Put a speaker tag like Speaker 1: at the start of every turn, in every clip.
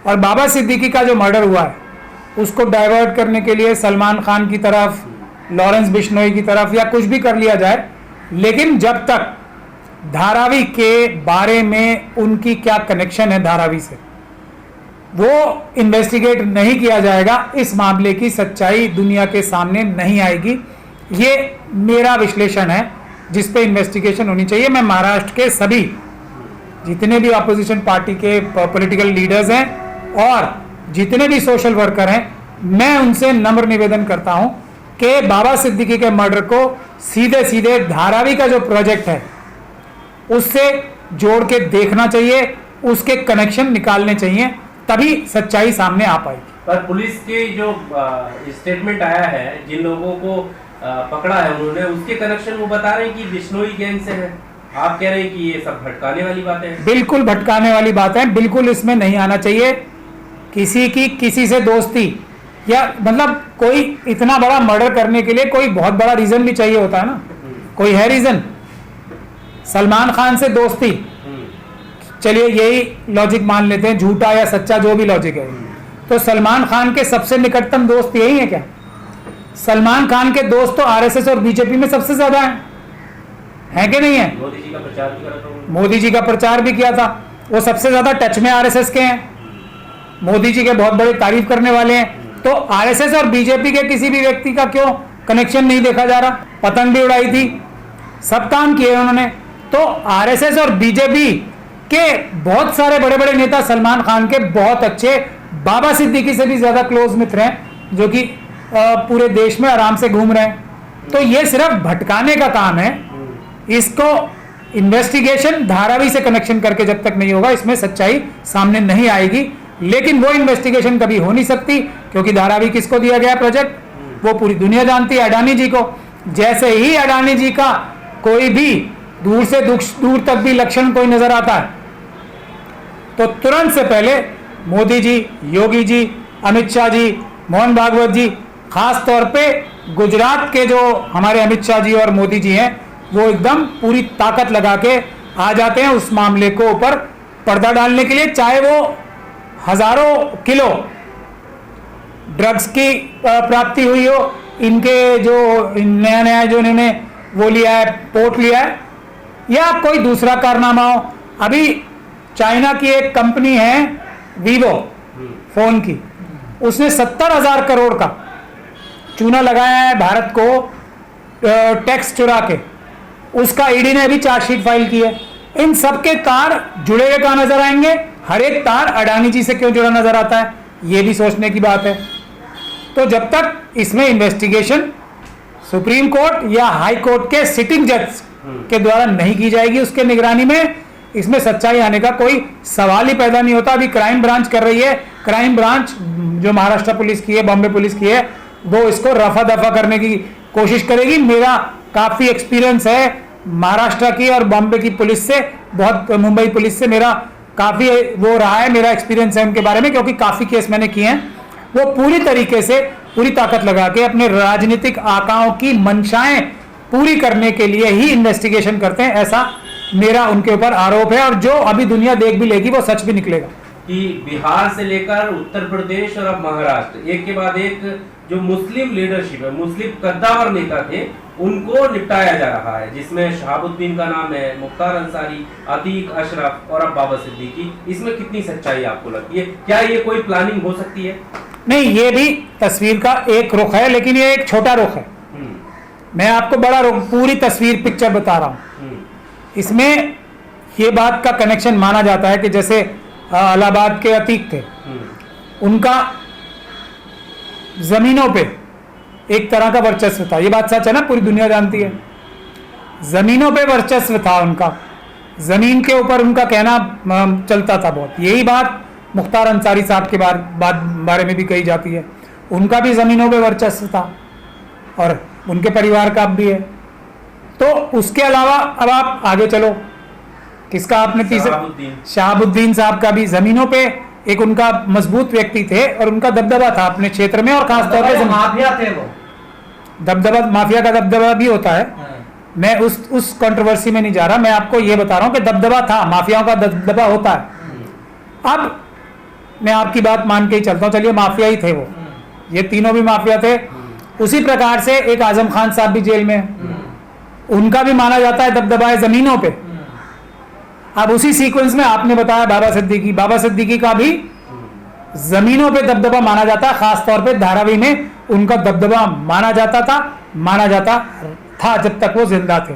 Speaker 1: और बाबा सिद्दीकी का जो मर्डर हुआ है उसको डाइवर्ट करने के लिए सलमान खान की तरफ, लॉरेंस बिश्नोई की तरफ या कुछ भी कर लिया जाए, लेकिन जब तक धारावी के बारे में उनकी क्या कनेक्शन है धारावी से वो इन्वेस्टिगेट नहीं किया जाएगा, इस मामले की सच्चाई दुनिया के सामने नहीं आएगी। ये मेरा विश्लेषण है जिस पे इन्वेस्टिगेशन होनी चाहिए। मैं महाराष्ट्र के सभी जितने भी अपोजिशन पार्टी के पॉलिटिकल लीडर्स हैं और जितने भी सोशल वर्कर हैं, मैं उनसे नम्र निवेदन करता हूं कि बाबा सिद्दीकी के मर्डर को सीधे सीधे धारावी का जो प्रोजेक्ट है उससे जोड़ के देखना चाहिए, उसके कनेक्शन निकालने चाहिए, तभी सच्चाई सामने आ पाएगी।
Speaker 2: पर पुलिस के जो स्टेटमेंट आया है, जिन लोगों को पकड़ा है उन्होंने, उसके कनेक्शन वो बता रहे हैं कि बिश्नोई गैंग से है। आप कह रहे हैं कि ये सब भटकाने वाली बातें हैं।
Speaker 1: बिल्कुल भटकाने वाली बात है, बिल्कुल इसमें नहीं आना चाहिए। किसी की किसी से दोस्ती या मतलब कोई इतना बड़ा मर्डर करने के लिए कोई बहुत बड़ा रीजन भी चाहिए होता है ना, कोई है रीजन। सलमान खान से दोस्ती, चलिए यही लॉजिक मान लेते हैं, झूठा या सच्चा जो भी लॉजिक है, तो सलमान खान के सबसे निकटतम दोस्त यही है क्या? सलमान खान के दोस्त तो आरएसएस और बीजेपी में सबसे ज्यादा है कि नहीं है?
Speaker 2: मोदी जी का प्रचार भी करा था,
Speaker 1: मोदी जी का प्रचार भी किया था, वो सबसे ज्यादा टच में आरएसएस के हैं, मोदी जी के बहुत बड़े तारीफ करने वाले हैं। तो आरएसएस और बीजेपी के किसी भी व्यक्ति का क्यों कनेक्शन नहीं देखा जा रहा? पतंग भी उड़ाई थी, सब काम किए उन्होंने। तो आरएसएस और बीजेपी के बहुत सारे बड़े बड़े नेता सलमान खान के बहुत अच्छे, बाबा सिद्दीकी से भी ज्यादा क्लोज मित्र हैं, जो कि पूरे देश में आराम से घूम रहे हैं। तो ये सिर्फ भटकाने का काम है। इसको इन्वेस्टिगेशन धारावी से कनेक्शन करके जब तक नहीं होगा, इसमें सच्चाई सामने नहीं आएगी। लेकिन वो इन्वेस्टिगेशन कभी हो नहीं सकती, क्योंकि धारावी किसको दिया गया प्रोजेक्ट, वो पूरी दुनिया जानती है, अडानी जी को। जैसे ही अडानी जी का कोई भी दूर से दूर तक भी लक्षण कोई नजर आता है, तो तुरंत से पहले मोदी जी, योगी जी, अमित शाह जी, मोहन भागवत जी, खास तौर पे गुजरात के जो हमारे अमित शाह जी और मोदी जी हैं, वो एकदम पूरी ताकत लगा के आ जाते हैं उस मामले को ऊपर पर्दा डालने के लिए। चाहे वो हजारों किलो ड्रग्स की प्राप्ति हुई हो, इनके जो नया नया जो इन्होंने वो लिया है, पोर्ट लिया है, या कोई दूसरा कारनामा हो। अभी चाइना की एक कंपनी है वीवो फोन की, उसने 70,000 करोड़ का चूना लगाया है भारत को टैक्स चुरा के, उसका ईडी ने भी चार्जशीट फाइल की है। इन सबके तार जुड़े हुए कहां नजर आएंगे? हर एक तार अडानी जी से क्यों जुड़ा नजर आता है, यह भी सोचने की बात है। तो जब तक इसमें इन्वेस्टिगेशन सुप्रीम कोर्ट या हाई कोर्ट के सिटिंग जज के द्वारा नहीं की जाएगी, उसके निगरानी में, इसमें सच्चाई आने का कोई सवाल ही पैदा नहीं होता। अभी क्राइम ब्रांच कर रही है, क्राइम ब्रांच जो महाराष्ट्र पुलिस की है, बॉम्बे पुलिस की है, वो इसको रफा दफा करने की कोशिश करेगी। मेरा काफी एक्सपीरियंस है महाराष्ट्र की और बॉम्बे की पुलिस से, बहुत मुंबई पुलिस से मेरा काफी वो रहा है, मेरा एक्सपीरियंस है उनके बारे में, क्योंकि काफी केस मैंने किए हैं। वो पूरी तरीके से पूरी ताकत लगा के अपने राजनीतिक आकाओं की मंशाएं पूरी करने के लिए ही इन्वेस्टिगेशन करते हैं, ऐसा मेरा उनके ऊपर आरोप है। और जो अभी दुनिया देख भी लेगी वो सच भी निकलेगा
Speaker 2: कि बिहार से लेकर उत्तर प्रदेश और अब महाराष्ट्र, एक के बाद एक जो मुस्लिम लीडरशिप है, मुस्लिम कद्दावर नेता थे, उनको निपटाया जा रहा है, जिसमें शहाबुद्दीन का नाम है, मुख्तार अंसारी, अतीक अशरफ और अब बाबा सिद्दीकी। इसमें कितनी सच्चाई आपको लगती है? क्या ये कोई प्लानिंग हो सकती है?
Speaker 1: नहीं, ये भी तस्वीर का एक रुख है, लेकिन ये एक छोटा रुख है। मैं आपको बड़ा रुख, पूरी तस्वीर पिक्चर बता रहा हूं। इसमें ये बात का कनेक्शन माना जाता है कि जैसे इलाहाबाद के अतीक थे, उनका जमीनों पे एक तरह का वर्चस्व था। ये बात सच है ना, पूरी दुनिया जानती है। जमीनों पे वर्चस्व था उनका, जमीन के ऊपर उनका कहना चलता था बहुत। यही बात मुख्तार अंसारी साहब के बारे में भी कही जाती है, उनका भी जमीनों पे वर्चस्व था और उनके परिवार का भी है। तो उसके अलावा अब आप आगे चलो, किसका आपने तीसरा, शहाबुद्दीन साहब का भी जमीनों पे एक उनका मजबूत व्यक्ति थे और उनका दबदबा था अपने क्षेत्र में, और खासतौर पे
Speaker 3: माफिया थे वो।
Speaker 1: दबदबा, माफिया का दबदबा भी होता है। मैं उस कंट्रोवर्सी में नहीं जा रहा, मैं आपको ये बता रहा हूं कि दबदबा था, माफियाओं का दबदबा होता है। अब मैं आपकी बात मान के ही चलता हूँ, चलिए माफिया ही थे वो, ये तीनों भी माफिया थे। उसी प्रकार से एक आजम खान साहब भी जेल में हैं, उनका भी माना जाता है दबदबा है जमीनों पे। अब उसी सीक्वेंस में आपने बताया बाबा सिद्दीकी का भी जमीनों पे दबदबा माना जाता है, खास तौर पे धारावी में उनका दबदबा माना जाता था जब तक वो जिंदा थे।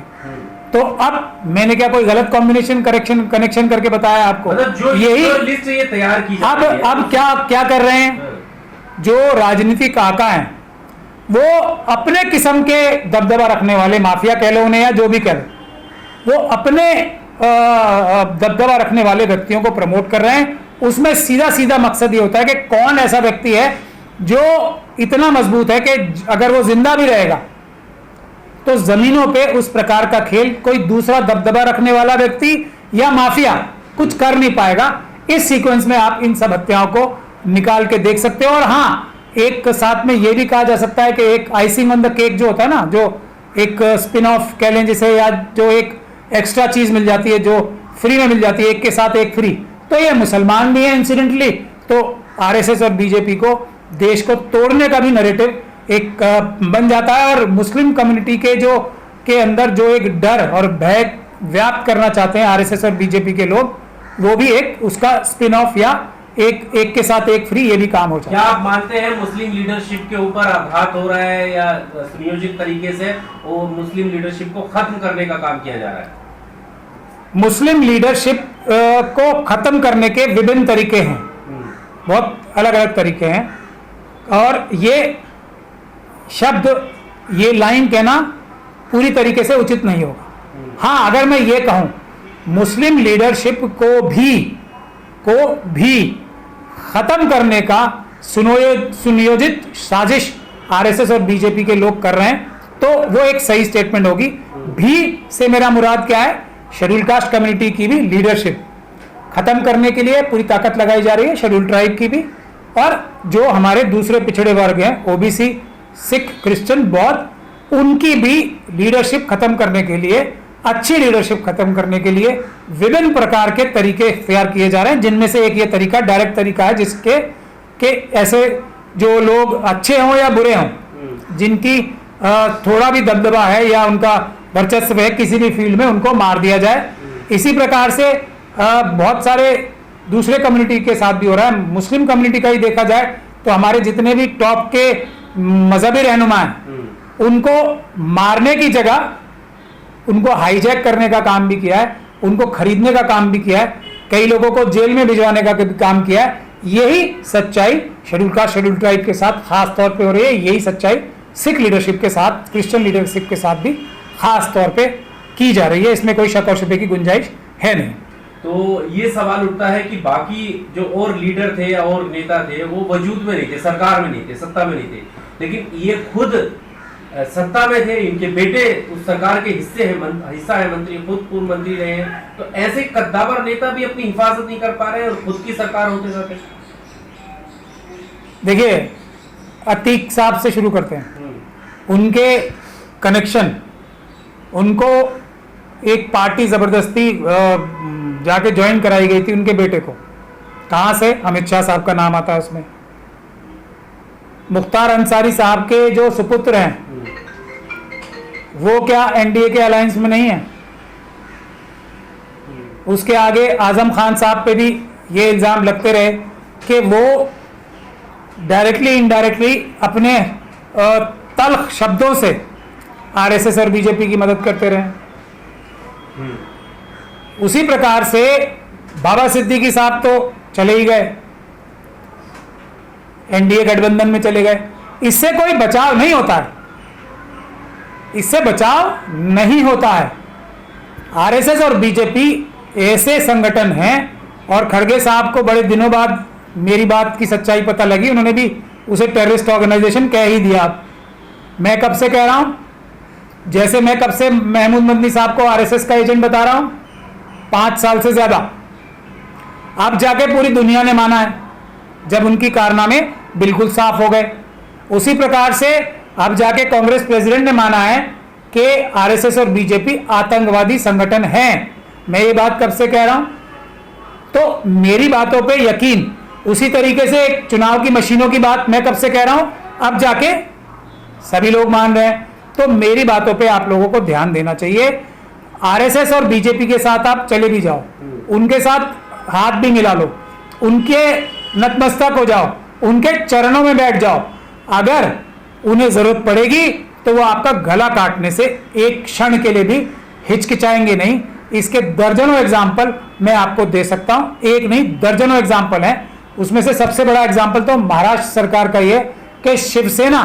Speaker 1: तो अब मैंने क्या कोई गलत कॉम्बिनेशन कनेक्शन करके बताया आपको?
Speaker 2: मतलब जो
Speaker 1: यही
Speaker 2: लिस्ट ये तैयार की
Speaker 1: अब क्या कर रहे हैं जो राजनीतिक आका हैं, वो अपने किस्म के दबदबा रखने वाले माफिया कह लो उन्हें या जो भी कह लो, वो अपने दबदबा रखने वाले व्यक्तियों को प्रमोट कर रहे हैं। उसमें सीधा मकसद ये होता है कि कौन ऐसा व्यक्ति है जो इतना मजबूत है कि अगर वो जिंदा भी रहेगा तो जमीनों पे उस प्रकार का खेल कोई दूसरा दबदबा रखने वाला व्यक्ति या माफिया कुछ कर नहीं पाएगा। इस सीक्वेंस में आप इन सब हत्याओं को निकाल के देख सकते हो। और हाँ, एक साथ में ये भी कहा जा सकता है कि एक आइसिंग ऑन द केक जो होता है ना, जो एक स्पिन ऑफ कह लें जिसे, या जो एक एक्स्ट्रा चीज मिल जाती है जो फ्री में मिल जाती है, एक के साथ एक फ्री, तो ये मुसलमान भी है इंसिडेंटली। तो आरएसएस और बीजेपी को देश को तोड़ने का भी नैरेटिव एक बन जाता है, और मुस्लिम कम्युनिटी के अंदर जो एक डर और भय व्याप्त करना चाहते हैं आरएसएस और बीजेपी के लोग, वो भी एक उसका स्पिन ऑफ या एक के साथ एक फ्री, ये भी काम हो जाता है।
Speaker 2: क्या आप मानते हैं मुस्लिम लीडरशिप के ऊपर आघात हो रहा है या सुनियोजित तरीके से वो मुस्लिम लीडरशिप को खत्म करने का काम किया जा रहा है?
Speaker 1: मुस्लिम लीडरशिप को खत्म करने के विभिन्न तरीके हैं, बहुत अलग अलग तरीके हैं, और ये शब्द, ये लाइन कहना पूरी तरीके से उचित नहीं होगा। हाँ, अगर मैं ये कहूं मुस्लिम लीडरशिप को भी खत्म करने का सुनियोजित साजिश आरएसएस और बीजेपी के लोग कर रहे हैं, तो वो एक सही स्टेटमेंट होगी। भी से मेरा मुराद क्या है? शेड्यूल कास्ट कम्युनिटी की भी लीडरशिप खत्म करने के लिए पूरी ताकत लगाई जा रही है, शेड्यूल ट्राइब की भी, और जो हमारे दूसरे पिछड़े वर्ग हैं, ओबीसी, सिख, क्रिश्चियन, बौद्ध, उनकी भी लीडरशिप खत्म करने के लिए, अच्छी लीडरशिप खत्म करने के लिए विभिन्न प्रकार के तरीके इख्तियार किए जा रहे हैं, जिनमें से एक ये तरीका डायरेक्ट तरीका है जिसके के ऐसे जो लोग अच्छे हों या बुरे हों, जिनकी थोड़ा भी दबदबा है या उनका वर्चस्व है किसी भी फील्ड में, उनको मार दिया जाए। इसी प्रकार से बहुत सारे दूसरे कम्युनिटी के साथ भी हो रहा है। मुस्लिम कम्युनिटी का ही देखा जाए तो हमारे जितने भी टॉप के मजहबी रहनुमा हैं, उनको मारने की जगह उनको हाईजैक करने का काम भी किया है, उनको खरीदने का काम भी किया है, कई लोगों को जेल में भिजवाने का भी काम किया है। यही सच्चाई शेड्यूल कास्ट, शेड्यूल ट्राइब के साथ खास तौर पे हो रही है। यही सच्चाई सिख लीडरशिप के साथ, क्रिश्चियन लीडरशिप के साथ भी खास तौर पे की जा रही है। इसमें कोई शक और शुबे की गुंजाइश है नहीं।
Speaker 2: तो ये सवाल उठता है कि बाकी जो और लीडर थे और नेता थे वो वजूद में नहीं थे, सरकार में नहीं थे, सत्ता में नहीं थे, लेकिन ये खुद सत्ता में थे, इनके बेटे उस सरकार के हिस्सा है, मंत्री, खुद पूर्व मंत्री रहे हैं। तो ऐसे कद्दावर नेता भी अपनी हिफाजत नहीं कर पा रहे और खुद की सरकार होते जाते।
Speaker 1: देखिए, अतीक साहब से शुरू करते हैं। उनके कनेक्शन, उनको एक पार्टी जबरदस्ती जाके ज्वाइन कराई गई थी उनके बेटे को। कहां से? अमित शाह साहब का नाम आता है उसमें। मुख्तार अंसारी साहब के जो सुपुत्र हैं, वो क्या एनडीए के अलायंस में नहीं है? उसके आगे आजम खान साहब पे भी ये इल्जाम लगते रहे कि वो डायरेक्टली इनडायरेक्टली अपने तल्ख शब्दों से आरएसएस और बीजेपी की मदद करते रहे। उसी प्रकार से बाबा सिद्दीकी साहब तो चले ही गए, एनडीए गठबंधन में चले गए। इससे कोई बचाव नहीं होता है, इससे बचाव नहीं होता है। आरएसएस और बीजेपी ऐसे संगठन हैं, और खड़गे साहब को बड़े दिनों बाद मेरी बात की सच्चाई पता लगी, उन्होंने भी उसे टेररिस्ट ऑर्गेनाइजेशन कह ही दिया। मैं कब से कह रहा हूं, जैसे मैं कब से महमूद मदनी साहब को आरएसएस का एजेंट बता रहा हूं, 5 साल से ज्यादा। अब जाके पूरी दुनिया ने माना है, जब उनकी कारनामे बिल्कुल साफ हो गए। उसी प्रकार से अब जाके कांग्रेस प्रेसिडेंट ने माना है कि आरएसएस और बीजेपी आतंकवादी संगठन हैं। मैं ये बात कब से कह रहा हूं? तो मेरी बातों पे यकीन उसी तरीके से एक चुनाव की मशीनों की बात मैं कब से कह रहा हूं, अब जाके सभी लोग मान रहे हैं। तो मेरी बातों पे आप लोगों को ध्यान देना चाहिए। आरएसएस और बीजेपी के साथ आप चले भी जाओ, उनके साथ हाथ भी मिला लो, उनके नतमस्तक हो जाओ, उनके चरणों में बैठ जाओ, अगर उन्हें जरूरत पड़ेगी तो वो आपका गला काटने से एक क्षण के लिए भी हिचकिचाएंगे नहीं। इसके दर्जनों एग्जाम्पल मैं आपको दे सकता हूं, एक नहीं दर्जनों एग्जाम्पल हैं। उसमें से सबसे बड़ा एग्जाम्पल तो महाराष्ट्र सरकार का ये कि शिवसेना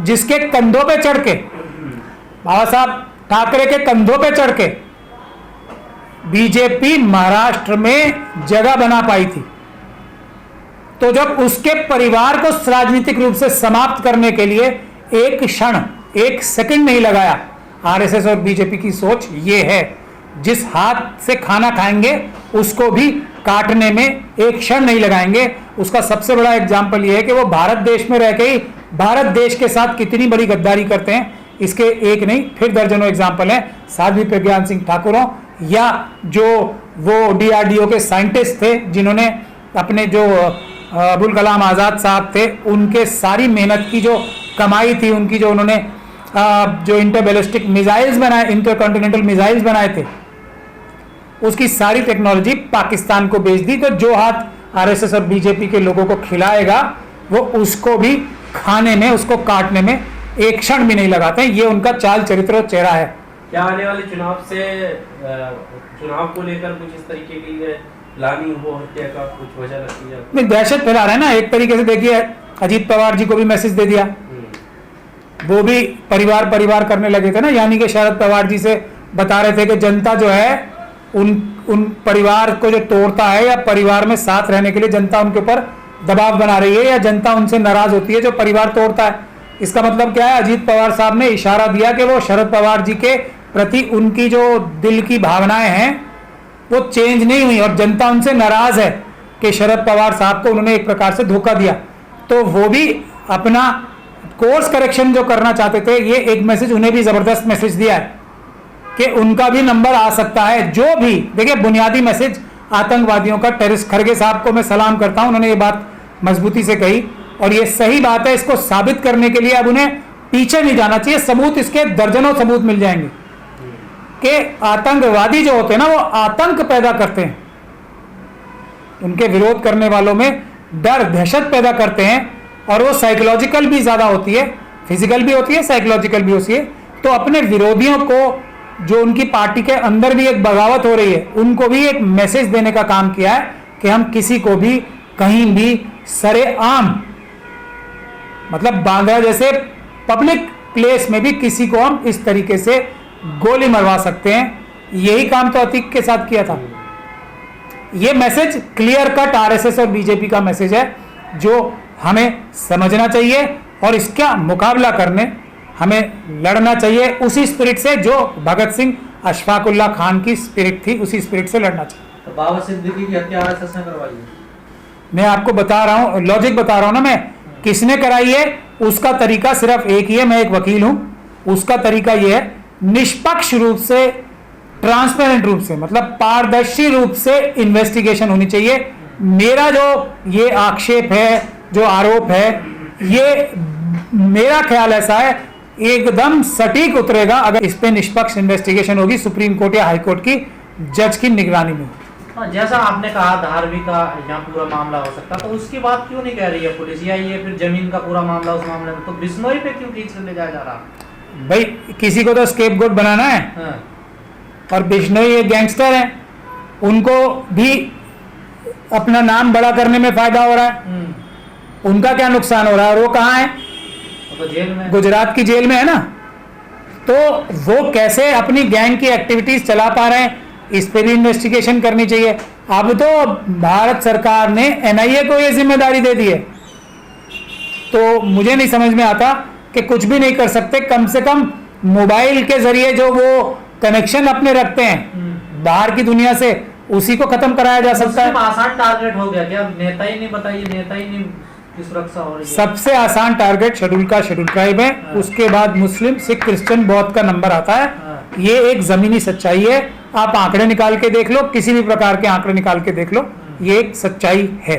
Speaker 1: जिसके कंधों पे चढ़ के, बाबा साहब ठाकरे के कंधों पे चढ़ के बीजेपी महाराष्ट्र में जगह बना पाई थी, तो जब उसके परिवार को राजनीतिक रूप से समाप्त करने के लिए एक क्षण, एक सेकंड नहीं लगाया, आरएसएस और बीजेपी की सोच ये है, जिस हाथ से खाना खाएंगे उसको भी काटने में एक क्षण नहीं लगाएंगे। उसका सबसे बड़ा एग्जाम्पल ये है कि वो भारत देश में रह के ही भारत देश के साथ कितनी बड़ी गद्दारी करते हैं। इसके एक नहीं फिर दर्जनों एग्जाम्पल हैं। साध्वी प्रज्ञा सिंह ठाकुरों या जो वो डीआरडीओ के साइंटिस्ट थे जिन्होंने अपने जो अबुल कलाम आज़ाद साहब थे, उनके सारी मेहनत की जो कमाई थी, उनकी जो उन्होंने जो इंटर बैलिस्टिक मिसाइल्स बनाए, इंटरकॉन्टिनेंटल मिसाइल्स बनाए थे, उसकी सारी टेक्नोलॉजी पाकिस्तान को बेच दी। तो जो हाथ आरएसएस और बीजेपी के लोगों को खिलाएगा वो उसको भी खाने में, उसको काटने में एक क्षण भी नहीं लगाते हैं। ये उनका चाल चरित्र और चेहरा है।
Speaker 2: क्या आने वाले चुनाव से चुनाव को लेकर कुछ इस तरीके की प्लानिंग हो, हत्या का कुछ वजह लगती है?
Speaker 1: नहीं, दहशत फैला रहे हैं ना एक तरीके से। देखिए अजीत पवार जी को भी मैसेज दे दिया, वो भी परिवार करने लगे थे ना, यानी कि शरद पवार जी से बता रहे थे कि जनता जो है उन परिवार को जो तोड़ता है या परिवार में साथ रहने के लिए जनता उनके ऊपर दबाव बना रही है या जनता उनसे नाराज होती है जो परिवार तोड़ता है। इसका मतलब क्या है? अजीत पवार साहब ने इशारा दिया कि वो शरद पवार जी के प्रति उनकी जो दिल की भावनाएं हैं वो चेंज नहीं हुई और जनता उनसे नाराज है कि शरद पवार साहब को उन्होंने एक प्रकार से धोखा दिया। तो वो भी अपना कोर्स करेक्शन जो करना चाहते थे, ये एक मैसेज उन्हें भी जबरदस्त मैसेज दिया है कि उनका भी नंबर आ सकता है। जो भी देखिए बुनियादी मैसेज आतंकवादियों का, टेररिस्ट, खरगे साहब को मैं सलाम करता हूं, उन्होंने ये बात मजबूती से कही और ये सही बात है। इसको साबित करने के लिए अब उन्हें पीछे नहीं जाना चाहिए, सबूत इसके दर्जनों सबूत मिल जाएंगे कि आतंकवादी जो होते हैं ना वो आतंक पैदा करते हैं, उनके विरोध करने वालों में डर दहशत पैदा करते हैं और वो साइकोलॉजिकल भी ज्यादा होती है, फिजिकल भी होती है, साइकोलॉजिकल भी होती है। तो अपने विरोधियों को, जो उनकी पार्टी के अंदर भी एक बगावत हो रही है, उनको भी एक मैसेज देने का काम किया है कि हम किसी को भी कहीं भी सरेआम, मतलब बांद्रा जैसे पब्लिक प्लेस में भी किसी को हम इस तरीके से गोली मरवा सकते हैं। यही काम तो अतीक के साथ किया था। ये मैसेज क्लियर कट आरएसएस और बीजेपी का मैसेज है जो हमें समझना चाहिए और इसका मुकाबला करने हमें लड़ना चाहिए उसी स्पिरिट से जो भगत सिंह, अशफाकुल्ला खान की स्पिरिट थी, उसी स्पिरिट से लड़ना चाहिए।
Speaker 3: तो बाबा सिद्दीकी की हत्या आरएसएस ने करवाई है?
Speaker 1: मैं आपको बता रहा हूं, लॉजिक बता रहा हूं ना मैं, किसने कराई है उसका तरीका सिर्फ एक ही है। मैं एक वकील हूं, उसका तरीका यह है निष्पक्ष रूप से, ट्रांसपेरेंट रूप से, मतलब पारदर्शी रूप से इन्वेस्टिगेशन होनी चाहिए। मेरा जो ये आक्षेप है, जो आरोप है, ये मेरा ख्याल ऐसा है एकदम सटीक उतरेगा अगर इस पे निष्पक्ष इन्वेस्टिगेशन होगी सुप्रीम कोर्ट या हाई कोर्ट की जज की निगरानी में।
Speaker 3: जैसा आपने कहा धार्मिक का यहाँ पूरा मामला हो सकता, तो उसकी बात क्यों नहीं कह रही है पुलिस, या ये फिर जमीन का पूरा मामला उस मामले में, तो बिश्नोई पे क्यों खींच ले जाया जा रहा?
Speaker 1: भाई किसी को तो स्केपगोट बनाना है।
Speaker 3: हाँ।
Speaker 1: और बिश्नोई एक गैंगस्टर है, उनको भी अपना नाम बड़ा करने में फायदा हो रहा है। उनका क्या नुकसान हो रहा है? और वो कहाँ है?
Speaker 3: तो जेल में,
Speaker 1: गुजरात की जेल में है ना। तो वो कैसे अपनी गैंग की एक्टिविटीज चला पा रहे हैं, इस पे भी इन्वेस्टिगेशन करनी चाहिए। अब तो भारत सरकार ने एनआईए को ये जिम्मेदारी दे दी है, तो मुझे नहीं समझ में आता कि कुछ भी नहीं कर सकते। कम से कम मोबाइल के जरिए जो वो कनेक्शन अपने रखते हैं बाहर की दुनिया से, उसी को खत्म कराया जा सकता है।
Speaker 3: आसान टारगेट हो गया क्या? नेता ही नहीं, बताइए, नेता ही नहीं की सुरक्षा हो रही है।
Speaker 1: सबसे आसान टारगेट शेड्यूल ट्राइब है, उसके बाद मुस्लिम, सिख, क्रिश्चियन, बौद्ध का नंबर आता है। ये एक जमीनी सच्चाई है। आप आंकड़े निकाल के देख लो, किसी भी प्रकार के आंकड़े निकाल के देख लो, ये एक सच्चाई है।